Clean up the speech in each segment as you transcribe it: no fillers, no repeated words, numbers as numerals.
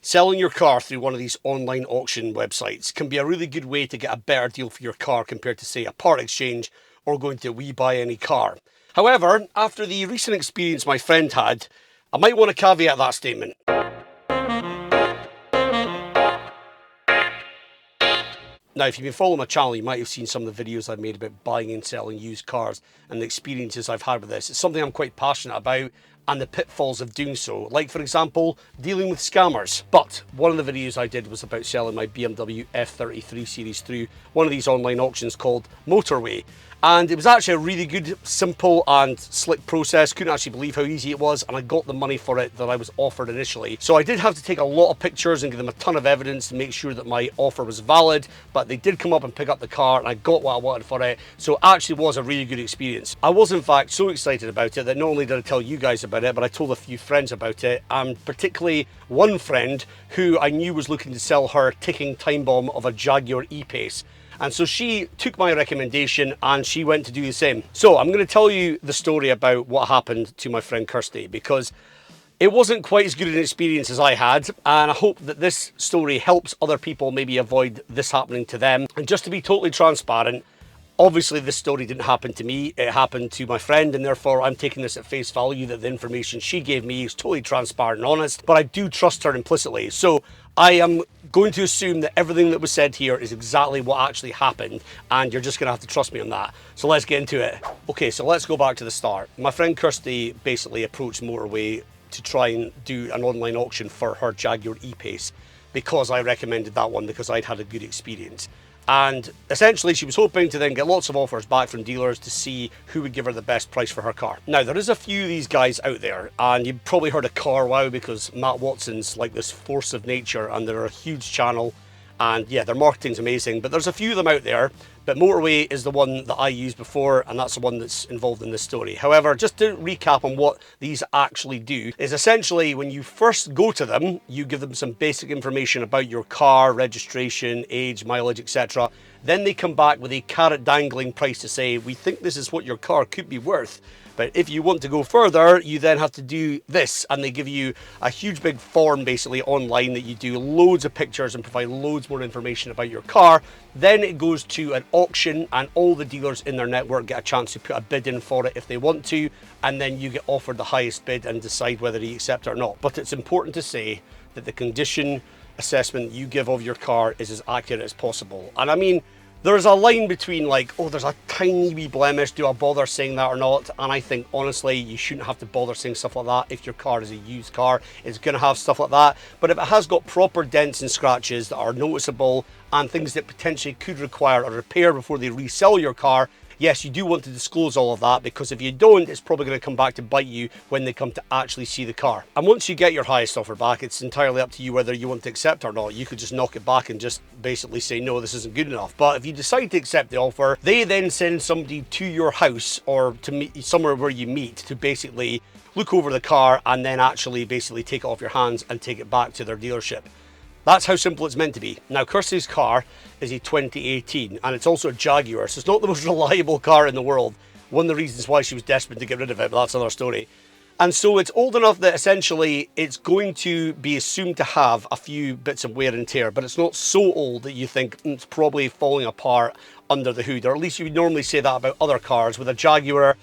Selling your car through one of these online auction websites can be a really good way to get a better deal for your car compared to, say, a part exchange or going to We Buy Any Car. However, after the recent experience my friend had, I might want to caveat that statement. Now, if you've been following my channel, you might have seen some of the videos I've made about buying and selling used cars and the experiences I've had with this. It's something I'm quite passionate about, and the pitfalls of doing so, like for example dealing with scammers. But one of the videos I did was about selling my BMW F33 series through one of these online auctions called Motorway, and it was actually a really good, simple and slick process. Couldn't actually believe how easy it was, and I got the money for it that I was offered initially. So I did have to take a lot of pictures and give them a ton of evidence to make sure that my offer was valid, but they did come up and pick up the car and I got what I wanted for it. So it actually was a really good experience. I was in fact so excited about it that not only did I tell you guys about it, but I told a few friends about it, and particularly one friend who I knew was looking to sell her ticking time bomb of a Jaguar E-Pace. And so she took my recommendation and she went to do the same. So I'm going to tell you the story about what happened to my friend Kirsty, because it wasn't quite as good an experience as I had, and I hope that this story helps other people maybe avoid this happening to them. And just to be totally transparent, obviously this story didn't happen to me, it happened to my friend, and therefore I'm taking this at face value that the information she gave me is totally transparent and honest, but I do trust her implicitly. So I am going to assume that everything that was said here is exactly what actually happened, and you're just going to have to trust me on that. So let's get into it. Okay, so let's go back to the start. My friend Kirsty basically approached Motorway to try and do an online auction for her Jaguar E-Pace because I recommended that one because I'd had a good experience. And essentially she was hoping to then get lots of offers back from dealers to see who would give her the best price for her car. Now, there is a few of these guys out there, and you've probably heard of Car Wow because Matt Watson's like this force of nature and they're a huge channel, and yeah, their marketing's amazing, but there's a few of them out there. But Motorway is the one that I used before, and that's the one that's involved in this story. However, just to recap on what these actually do, is essentially when you first go to them, you give them some basic information about your car, registration, age, mileage, etc. Then they come back with a carrot dangling price to say, we think this is what your car could be worth. But if you want to go further, you then have to do this, and they give you a huge big form basically online that you do loads of pictures and provide loads more information about your car. Then it goes to an auction, and all the dealers in their network get a chance to put a bid in for it if they want to, and then you get offered the highest bid and decide whether you accept it or not. But it's important to say that the condition assessment you give of your car is as accurate as possible. And I mean, there's a line between like, oh, there's a tiny wee blemish, do I bother saying that or not? And I think honestly you shouldn't have to bother saying stuff like that. If your car is a used car, it's going to have stuff like that. But if it has got proper dents and scratches that are noticeable and things that potentially could require a repair before they resell your car, yes, you do want to disclose all of that, because if you don't, it's probably going to come back to bite you when they come to actually see the car. And once you get your highest offer back, it's entirely up to you whether you want to accept or not. You could just knock it back and just basically say, no, this isn't good enough. But if you decide to accept the offer, they then send somebody to your house or to meet somewhere where you meet to basically look over the car and then actually basically take it off your hands and take it back to their dealership. That's how simple it's meant to be. Now, Kirsty's car is a 2018, and it's also a Jaguar, so it's not the most reliable car in the world. One of the reasons why she was desperate to get rid of it, but that's another story. And so it's old enough that essentially it's going to be assumed to have a few bits of wear and tear, but it's not so old that you think it's probably falling apart under the hood, or at least you would normally say that about other cars. With a Jaguar,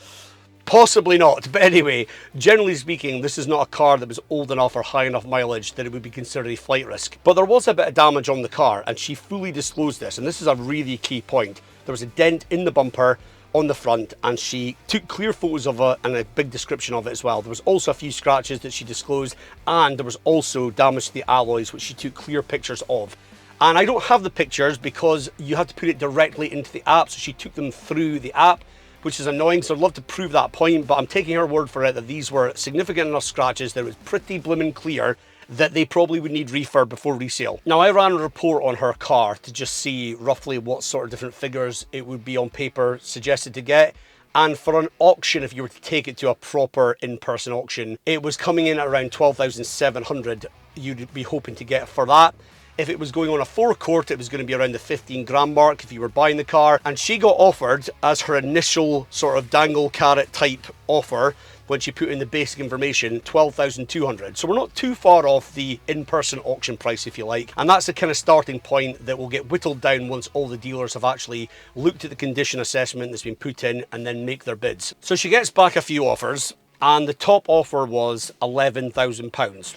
possibly not. But anyway, generally speaking, this is not a car that was old enough or high enough mileage that it would be considered a flight risk. But there was a bit of damage on the car, and she fully disclosed this, and this is a really key point. There was a dent in the bumper on the front, and she took clear photos of it and a big description of it as well. There was also a few scratches that she disclosed, and there was also damage to the alloys, which she took clear pictures of. And I don't have the pictures because you have to put it directly into the app, so she took them through the app, which is annoying, so I'd love to prove that point, but I'm taking her word for it that these were significant enough scratches that it was pretty blooming clear that they probably would need refurb before resale. Now, I ran a report on her car to just see roughly what sort of different figures it would be on paper suggested to get, and for an auction, if you were to take it to a proper in-person auction, it was coming in at around 12,700 you'd be hoping to get for that. If it was going on a forecourt, it was going to be around the 15 grand mark if you were buying the car. And she got offered, as her initial sort of dangle carrot type offer, when she put in the basic information, 12,200. So we're not too far off the in-person auction price, if you like. And that's the kind of starting point that will get whittled down once all the dealers have actually looked at the condition assessment that's been put in and then make their bids. So she gets back a few offers, and the top offer was £11,000.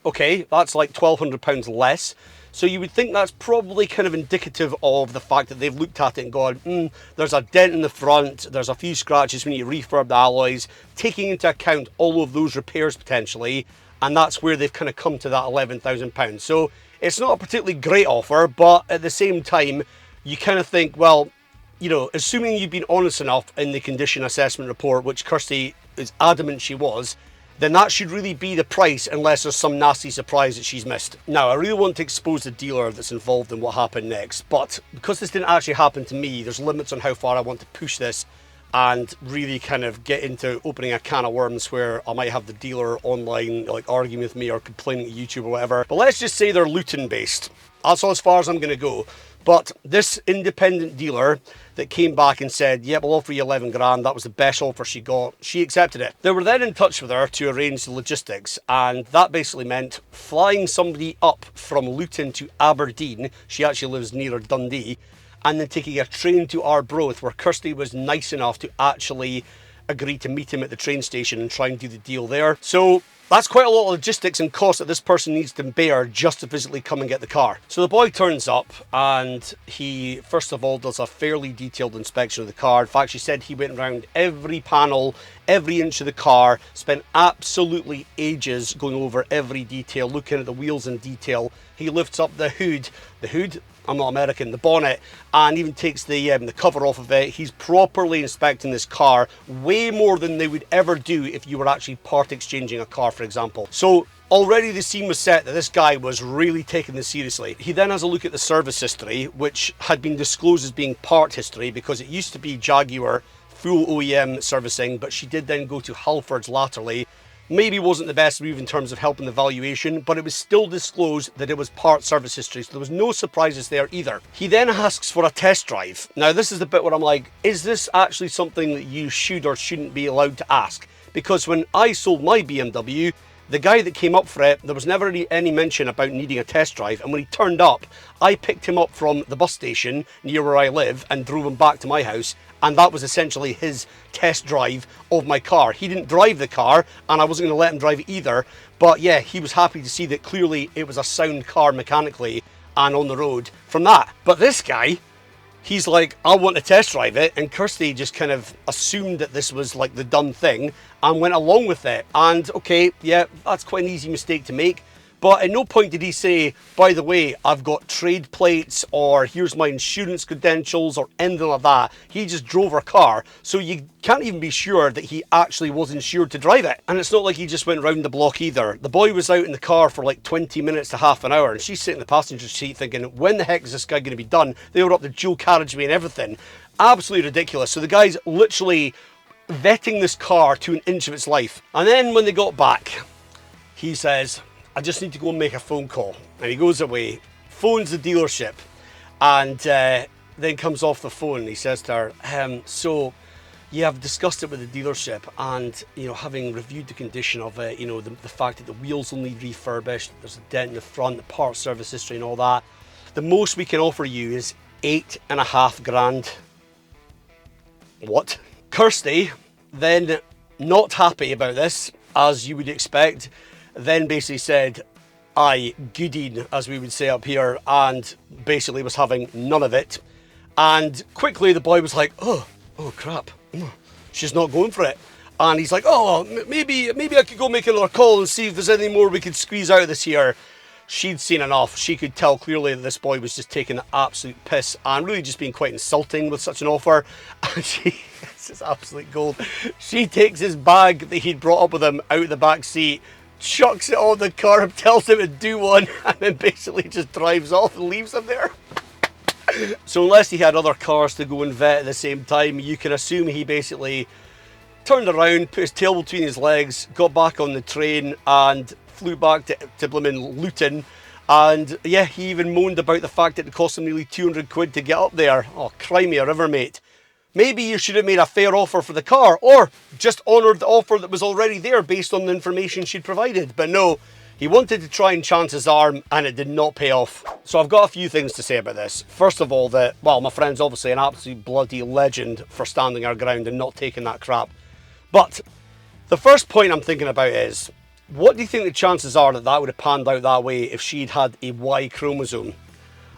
Okay, that's like £1,200 less. So you would think that's probably kind of indicative of the fact that they've looked at it and gone, there's a dent in the front, there's a few scratches, we need to refurb the alloys, taking into account all of those repairs potentially, and that's where they've kind of come to that £11,000. So it's not a particularly great offer, but at the same time, you kind of think, well, you know, assuming you've been honest enough in the condition assessment report, which Kirsty is adamant she was, then that should really be the price unless there's some nasty surprise that she's missed. Now, I really want to expose the dealer that's involved in what happened next, but because this didn't actually happen to me, there's limits on how far I want to push this and really kind of get into opening a can of worms where I might have the dealer online like arguing with me or complaining to YouTube or whatever. But let's just say they're Luton based. That's all as far as I'm going to go. But this independent dealer that came back and said, yep, we'll offer you 11 grand, that was the best offer she got, she accepted it. They were then in touch with her to arrange the logistics, and that basically meant flying somebody up from Luton to Aberdeen, she actually lives nearer Dundee, and then taking a train to Arbroath, where Kirsty was nice enough to actually agree to meet him at the train station and try and do the deal there. So that's quite a lot of logistics and cost that this person needs to bear just to physically come and get the car. So the boy turns up and he, first of all, does a fairly detailed inspection of the car. In fact, she said he went around every panel, every inch of the car, spent absolutely ages going over every detail, looking at the wheels in detail. He lifts up the hood, I'm not American, the bonnet, and even takes the cover off of it. He's properly inspecting this car, way more than they would ever do if you were actually part exchanging a car, for example. So already the scene was set that this guy was really taking this seriously. He then has a look at the service history, which had been disclosed as being part history because it used to be Jaguar full OEM servicing, but she did then go to Halfords latterly. Maybe wasn't the best move in terms of helping the valuation, but it was still disclosed that it was part service history, so there was no surprises there either. He then asks for a test drive. Now this is the bit where I'm like, is this actually something that you should or shouldn't be allowed to ask? Because when I sold my BMW, the guy that came up for it, there was never any mention about needing a test drive, and when he turned up, I picked him up from the bus station near where I live and drove him back to my house, and that was essentially his test drive of my car. He didn't drive the car, and I wasn't going to let him drive it either, but yeah, he was happy to see that clearly it was a sound car mechanically and on the road from that. But this guy, he's like, I want to test drive it, and Kirsty just kind of assumed that this was like the done thing and went along with it. And okay, yeah, that's quite an easy mistake to make. But at no point did he say, by the way, I've got trade plates, or here's my insurance credentials, or anything like that. He just drove her car, so you can't even be sure that he actually was insured to drive it. And it's not like he just went round the block either. The boy was out in the car for like 20 minutes to half an hour, and she's sitting in the passenger seat thinking, when the heck is this guy going to be done? They were up the dual carriageway and everything. Absolutely ridiculous. So the guy's literally vetting this car to an inch of its life. And then when they got back, he says, I just need to go and make a phone call. And he goes away, phones the dealership, and then comes off the phone and he says to her, so yeah, I've discussed it with the dealership, and you know, having reviewed the condition of it, you know, the fact that the wheels will need refurbished, there's a dent in the front, the part service history and all that, the most we can offer you is 8.5 grand. What? Kirsty, then not happy about this, as you would expect, then basically said, aye, goodeen, as we would say up here, and basically was having none of it. And quickly the boy was like, oh crap, she's not going for it. And he's like, oh, maybe I could go make another call and see if there's anything more we could squeeze out of this here. She'd seen enough. She could tell clearly that this boy was just taking the absolute piss and really just being quite insulting with such an offer. And this is absolute gold. She takes his bag that he'd brought up with him out of the back seat, chucks it on the curb, tells him to do one, and then basically just drives off and leaves him there. So unless he had other cars to go and vet at the same time, you can assume he basically turned around, put his tail between his legs, got back on the train and flew back to blimmin' Luton. And yeah, he even moaned about the fact that it cost him nearly 200 quid to get up there. Oh, cry me a river, mate. Maybe you should have made a fair offer for the car, or just honoured the offer that was already there based on the information she'd provided. But no, he wanted to try and chance his arm, and it did not pay off. So I've got a few things to say about this. First of all, that, well, my friend's obviously an absolute bloody legend for standing her ground and not taking that crap. But the first point I'm thinking about is, what do you think the chances are that that would have panned out that way if she'd had a Y chromosome?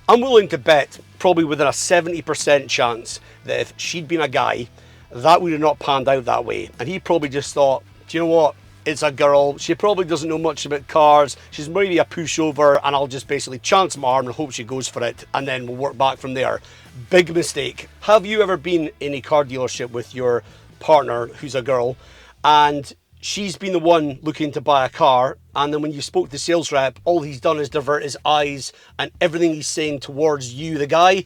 I'm willing to bet probably within a 70% chance that if she'd been a guy, that would have not panned out that way. And he probably just thought, do you know what? It's a girl. She probably doesn't know much about cars. She's maybe a pushover, and I'll just basically chance my arm and hope she goes for it, and then we'll work back from there. Big mistake. Have you ever been in a car dealership with your partner who's a girl, and she's been the one looking to buy a car, and then when you spoke to the sales rep, all he's done is divert his eyes and everything he's saying towards you, the guy?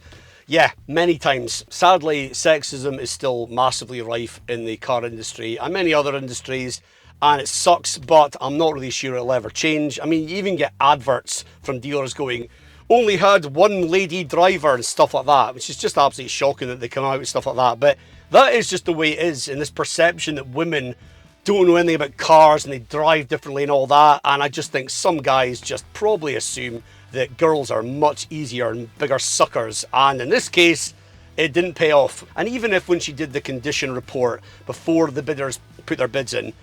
Yeah, many times. Sadly, sexism is still massively rife in the car industry and many other industries, and it sucks, but I'm not really sure it'll ever change. I mean, you even get adverts from dealers going, only had one lady driver and stuff like that, which is just absolutely shocking that they come out with stuff like that. But that is just the way it is, in this perception that women don't know anything about cars and they drive differently and all that. And I just think some guys just probably assume that girls are much easier and bigger suckers. And in this case, it didn't pay off. And even if when she did the condition report before the bidders put their bids in,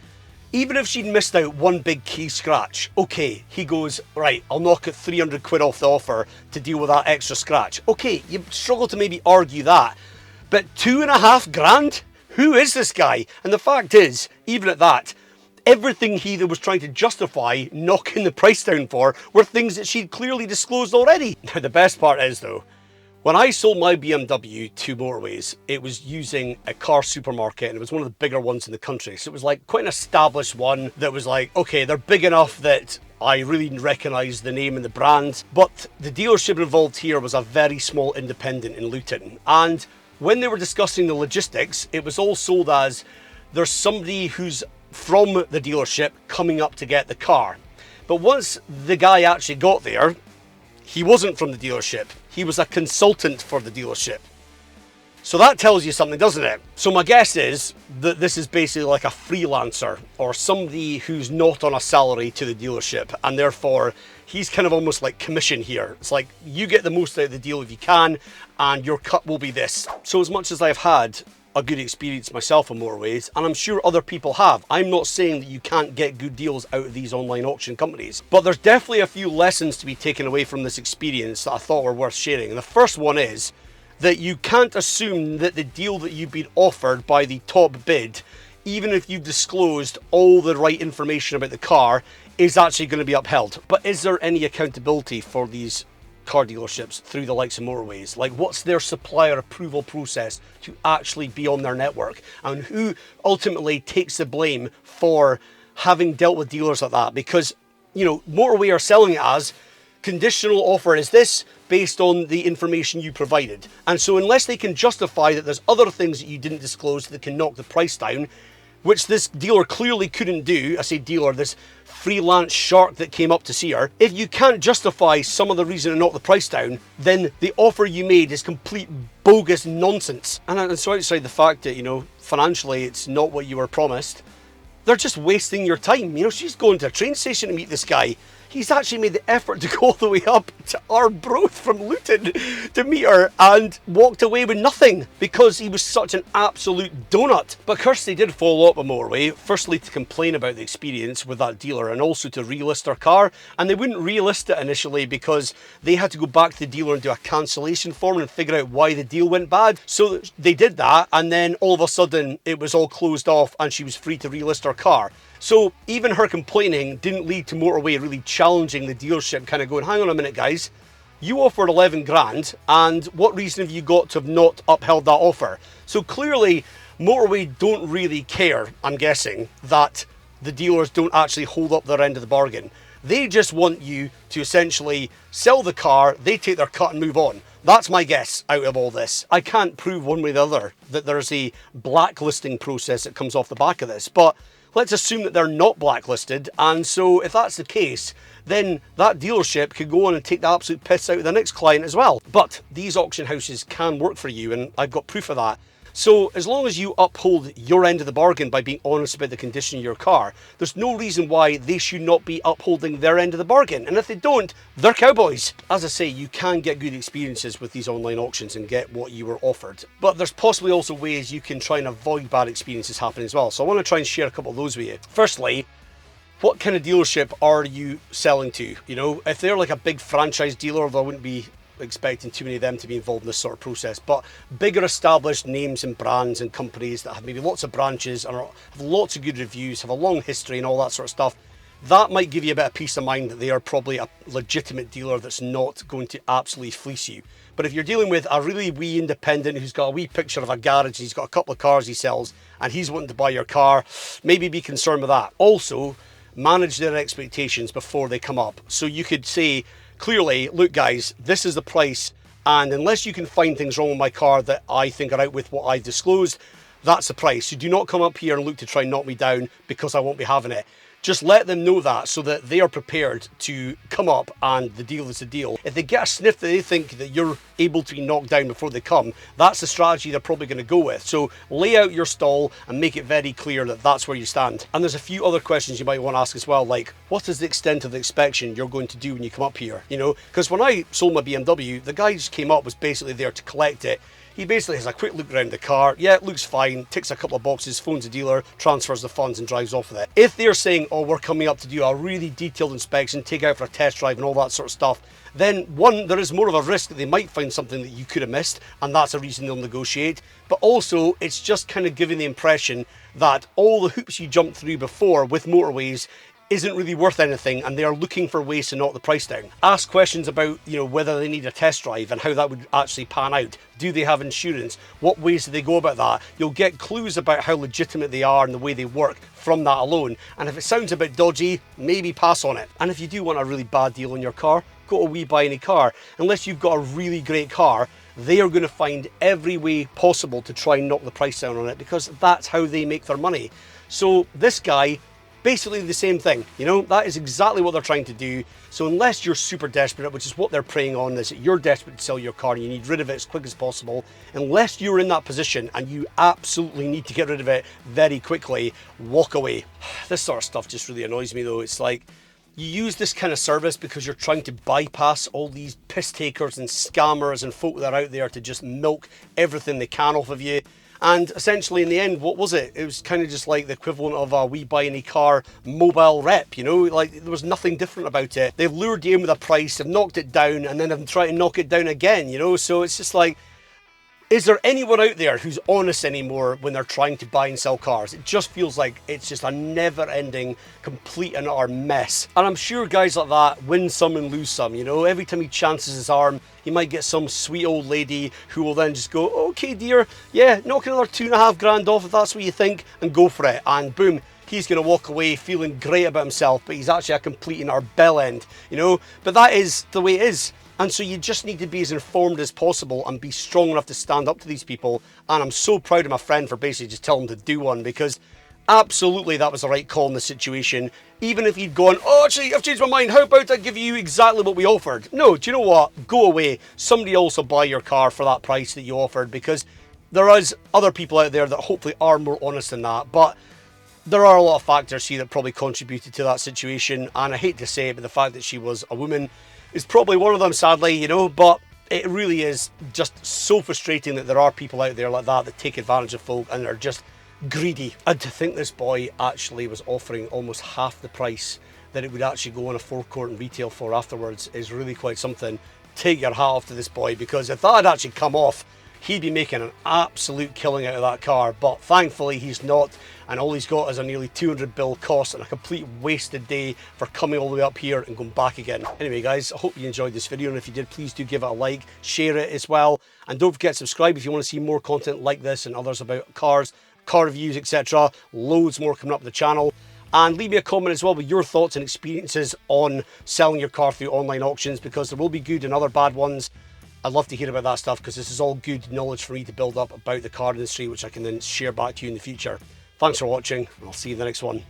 even if she'd missed out one big key scratch, okay, he goes, right, I'll knock it 300 quid off the offer to deal with that extra scratch. Okay, you struggle to maybe argue that, but 2.5 grand? Who is this guy? And the fact is, even at that, everything he was trying to justify knocking the price down for were things that she'd clearly disclosed already. Now, the best part is though, when I sold my BMW to Motorways, it was using a car supermarket, and it was one of the bigger ones in the country. So it was like quite an established one that was like, okay, they're big enough that I really recognise the name and the brand. But the dealership involved here was a very small independent in Luton. And when they were discussing the logistics, it was all sold as there's somebody who's from the dealership coming up to get the car. But once the guy actually got there, he wasn't from the dealership. He was a consultant for the dealership. So that tells you something, doesn't it? So my guess is that this is basically like a freelancer or somebody who's not on a salary to the dealership, and therefore he's kind of almost like commission here. It's like, you get the most out of the deal if you can, and your cut will be this. So as much as I've had a good experience myself in Motorways, and I'm sure other people have, I'm not saying that you can't get good deals out of these online auction companies, but there's definitely a few lessons to be taken away from this experience that I thought were worth sharing. And the first one is that you can't assume that the deal that you've been offered by the top bid, even if you've disclosed all the right information about the car, is actually going to be upheld. But is there any accountability for these car dealerships through the likes of Motorways? Like, what's their supplier approval process to actually be on their network? And who ultimately takes the blame for having dealt with dealers like that? Because, you know, Motorway are selling it as conditional offer is this based on the information you provided. And so unless they can justify that there's other things that you didn't disclose that can knock the price down, which this dealer clearly couldn't do, I say dealer, this freelance shark that came up to see her, if you can't justify some of the reason to knock the price down, then the offer you made is complete bogus nonsense. And so outside the fact that, you know, financially it's not what you were promised, they're just wasting your time. You know, she's going to a train station to meet this guy. He's actually made the effort to go all the way up to Arbroath from Luton to meet her, and walked away with nothing because he was such an absolute donut. But Kirsty did follow up with Motorway, firstly to complain about the experience with that dealer and also to relist her car. And they wouldn't relist it initially because they had to go back to the dealer and do a cancellation form and figure out why the deal went bad. So they did that, and then all of a sudden it was all closed off and she was free to relist her car. So even her complaining didn't lead to Motorway really challenging the dealership, kind of going, hang on a minute guys, you offered 11 grand and what reason have you got to have not upheld that offer? So clearly Motorway don't really care, I'm guessing, that the dealers don't actually hold up their end of the bargain. They just want you to essentially sell the car, they take their cut and move on. That's my guess out of all this. I can't prove one way or the other that there's a blacklisting process that comes off the back of this, but let's assume that they're not blacklisted, and so if that's the case, then that dealership could go on and take the absolute piss out of the next client as well. But these auction houses can work for you, and I've got proof of that. So as long as you uphold your end of the bargain by being honest about the condition of your car, there's no reason why they should not be upholding their end of the bargain. And if they don't, they're cowboys. As I say, you can get good experiences with these online auctions and get what you were offered. But there's possibly also ways you can try and avoid bad experiences happening as well. So I want to try and share a couple of those with you. Firstly, what kind of dealership are you selling to? You know, if they're like a big franchise dealer, I wouldn't be expecting too many of them to be involved in this sort of process, but bigger established names and brands and companies that have maybe lots of branches and have lots of good reviews, have a long history and all that sort of stuff, that might give you a bit of peace of mind that they are probably a legitimate dealer that's not going to absolutely fleece you. But if you're dealing with a really wee independent who's got a wee picture of a garage, he's got a couple of cars he sells and he's wanting to buy your car, maybe be concerned with that. Also, manage their expectations before they come up. So you could say clearly, look guys, this is the price, and unless you can find things wrong with my car that I think are out with what I've disclosed, that's the price. So do not come up here and look to try and knock me down because I won't be having it. Just let them know that so that they are prepared to come up and the deal is the deal. If they get a sniff that they think that you're able to be knocked down before they come, that's the strategy they're probably going to go with. So lay out your stall and make it very clear that that's where you stand. And there's a few other questions you might want to ask as well, like what is the extent of the inspection you're going to do when you come up here? You know, because when I sold my BMW, the guy just came up, was basically there to collect it. He basically has a quick look around the car. Yeah, it looks fine, ticks a couple of boxes, phones the dealer, transfers the funds and drives off with it. If they're saying, oh, we're coming up to do a really detailed inspection, take out for a test drive and all that sort of stuff, then one, there is more of a risk that they might find something that you could have missed, and that's a reason they'll negotiate. But also, it's just kind of giving the impression that all the hoops you jumped through before with motorways isn't really worth anything, and they are looking for ways to knock the price down. Ask questions about, you know, whether they need a test drive and how that would actually pan out. Do they have insurance? What ways do they go about that? You'll get clues about how legitimate they are and the way they work from that alone. And if it sounds a bit dodgy, maybe pass on it. And if you do want a really bad deal on your car, go to We Buy Any Car. Unless you've got a really great car, they are going to find every way possible to try and knock the price down on it, because that's how they make their money. So this guy, basically the same thing, you know, that is exactly what they're trying to do. So unless you're super desperate, which is what they're preying on, is that you're desperate to sell your car and you need rid of it as quick as possible, unless you're in that position and you absolutely need to get rid of it very quickly, walk away. This sort of stuff just really annoys me though. It's like, you use this kind of service because you're trying to bypass all these piss takers and scammers and folk that are out there to just milk everything they can off of you. And essentially in the end, what was it? It was kind of just like the equivalent of a We Buy Any Car mobile rep, you know, like there was nothing different about it. They've lured you in with a price, they've knocked it down, and then they've tried to knock it down again, you know? So it's just like, is there anyone out there who's honest anymore when they're trying to buy and sell cars? It just feels like it's just a never-ending, complete and utter mess. And I'm sure guys like that win some and lose some, you know? Every time he chances his arm, he might get some sweet old lady who will then just go, okay dear, yeah, knock another 2.5 grand off if that's what you think, and go for it. And boom, he's going to walk away feeling great about himself, but he's actually a complete and utter bell end, you know? But that is the way it is. And so you just need to be as informed as possible and be strong enough to stand up to these people. And I'm so proud of my friend for basically just telling him to do one, because absolutely that was the right call in the situation. Even if he'd gone, oh, actually, I've changed my mind. How about I give you exactly what we offered? No, do you know what? Go away. Somebody else will buy your car for that price that you offered, because there is other people out there that hopefully are more honest than that. But there are a lot of factors here that probably contributed to that situation. And I hate to say it, but the fact that she was a woman is probably one of them, sadly, you know, but it really is just so frustrating that there are people out there like that that take advantage of folk and are just greedy. And to think this boy actually was offering almost half the price that it would actually go on a forecourt and retail for afterwards is really quite something. Take your hat off to this boy, because if that had actually come off, he'd be making an absolute killing out of that car. But thankfully he's not, and all he's got is a nearly 200 bill cost and a complete wasted day for coming all the way up here and going back again. Anyway guys, I hope you enjoyed this video, and if you did, please do give it a like, share it as well, and don't forget to subscribe if you want to see more content like this and others about cars, car reviews, etc. Loads more coming up the channel. And leave me a comment as well with your thoughts and experiences on selling your car through online auctions, because there will be good and other bad ones. I'd love to hear about that stuff, because this is all good knowledge for me to build up about the car industry, which I can then share back to you in the future. Thanks for watching, and I'll see you in the next one.